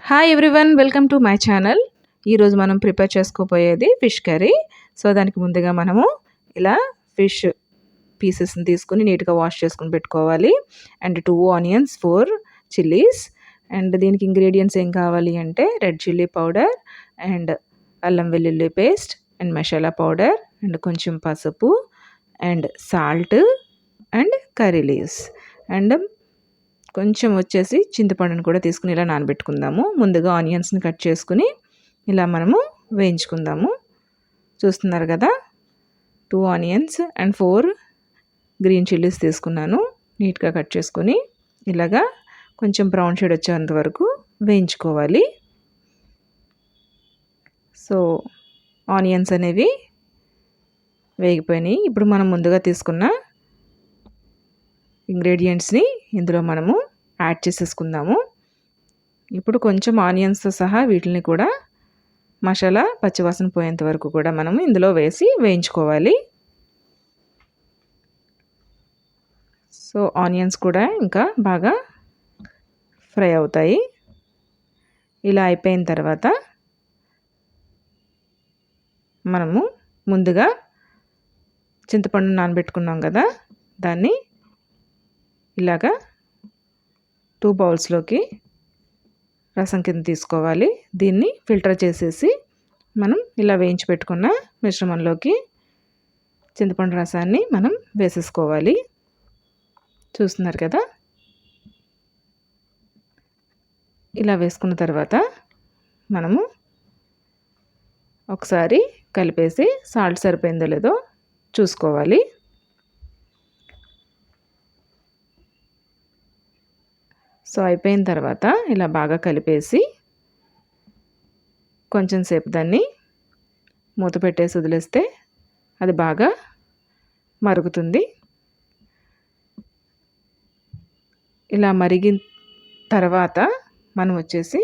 Hi everyone, welcome to my channel. ఈరోజు మనం prepare చేసుకోబోయేది fish curry. So దానికి ముందుగా మనము ఇలా ఫిష్ పీసెస్ని తీసుకుని నీట్గా వాష్ చేసుకుని పెట్టుకోవాలి. And 2 onions, 4 chillies. అండ్ దీనికి ఇంగ్రీడియంట్స్ ఏం కావాలి అంటే రెడ్ చిల్లీ పౌడర్ అండ్ అల్లం వెల్లుల్లి paste and masala powder and కొంచెం పసుపు and salt and curry leaves and కొంచెం వచ్చేసి చింతపండుని కూడా తీసుకుని ఇలా నానబెట్టుకుందాము. ముందుగా ఆనియన్స్ని కట్ చేసుకుని ఇలా మనము వేయించుకుందాము. చూస్తున్నారు కదా, 2 ఆనియన్స్ అండ్ 4 గ్రీన్ చిల్లీస్ తీసుకున్నాను. నీట్గా కట్ చేసుకొని ఇలాగా కొంచెం బ్రౌన్ షేడ్ వచ్చేంత వరకు వేయించుకోవాలి. సో ఆనియన్స్ అనేవి వేగిపోయినాయి. ఇప్పుడు మనం ముందుగా తీసుకున్న ఇంగ్రీడియంట్స్ని ఇందులో మనము యాడ్ చేసేసుకుందాము. ఇప్పుడు కొంచెం ఆనియన్స్తో సహా వీటిని కూడా మసాలా పచ్చివాసన పోయేంత వరకు కూడా మనము ఇందులో వేసి వేయించుకోవాలి. సో ఆనియన్స్ కూడా ఇంకా బాగా ఫ్రై అవుతాయి. ఇలా అయిపోయిన తర్వాత మనము ముందుగా చింతపండు నానబెట్టుకున్నాం కదా, దాన్ని ఇలాగా 2 బౌల్స్లోకి రసం కింద తీసుకోవాలి. దీన్ని ఫిల్టర్ చేసేసి మనం ఇలా వేయించి పెట్టుకున్న మిశ్రమంలోకి చింతపండు రసాన్ని మనం వేసేసుకోవాలి. చూస్తున్నారు కదా, ఇలా వేసుకున్న తర్వాత మనము ఒకసారి కలిపేసి సాల్ట్ సరిపోయిందో లేదో చూసుకోవాలి. సో అయిపోయిన తర్వాత ఇలా బాగా కలిపేసి కొంచెం సేపు దాన్ని మూత పెట్టేసి వదిలేస్తే అది బాగా మరుగుతుంది. ఇలా మరిగిన తర్వాత మనం వచ్చేసి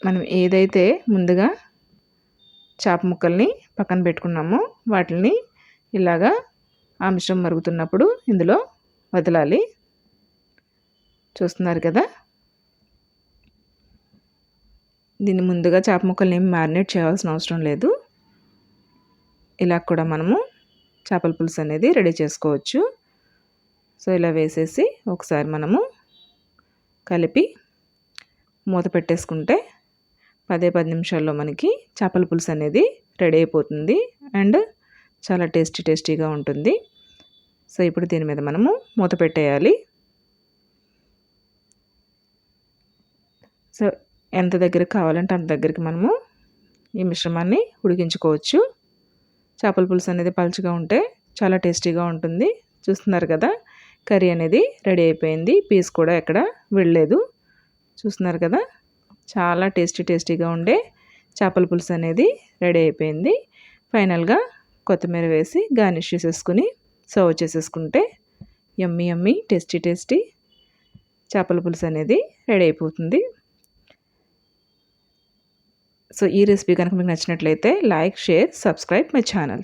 మనం ఏదైతే ముందుగా చేప ముక్కల్ని పక్కన పెట్టుకున్నామో వాటిని ఇలాగా ఆ మిశ్రమం మరుగుతున్నప్పుడు ఇందులో వదలాలి. చూస్తున్నారు కదా, దీన్ని ముందుగా చేప ముక్కల్ని ఏమి మ్యారినేట్ చేయాల్సిన అవసరం లేదు. ఇలా కూడా మనము చేపల పులుసు అనేది రెడీ చేసుకోవచ్చు. సో ఇలా వేసేసి ఒకసారి మనము కలిపి మూత పెట్టేసుకుంటే 10 నిమిషాల్లో మనకి చేపల పులుసు అనేది రెడీ అయిపోతుంది అండ్ చాలా టేస్టీగా ఉంటుంది. సో ఇప్పుడు దీని మీద మనము మూత పెట్టేయాలి. సో ఎంత దగ్గరికి కావాలంటే అంత దగ్గరికి మనము ఈ మిశ్రమాన్ని ఉడికించుకోవచ్చు. చేపల పులుసు అనేది పలుచగా ఉంటే చాలా టేస్టీగా ఉంటుంది. చూస్తున్నారు కదా, కర్రీ అనేది రెడీ అయిపోయింది. పీస్ కూడా ఎక్కడ వెళ్ళలేదు. చూస్తున్నారు కదా, చాలా టేస్టీగా ఉండే చేపల పులుసు అనేది రెడీ అయిపోయింది. ఫైనల్గా కొత్తిమీర వేసి గార్నిష్ చేసేసుకుని సర్వ్ చేసేసుకుంటే యమ్మీ టేస్టీ చేపల పులుసు అనేది రెడీ అయిపోతుంది. సో ఈ రెసిపీ కనుక మీకు నచ్చినట్లయితే like, share, subscribe my channel.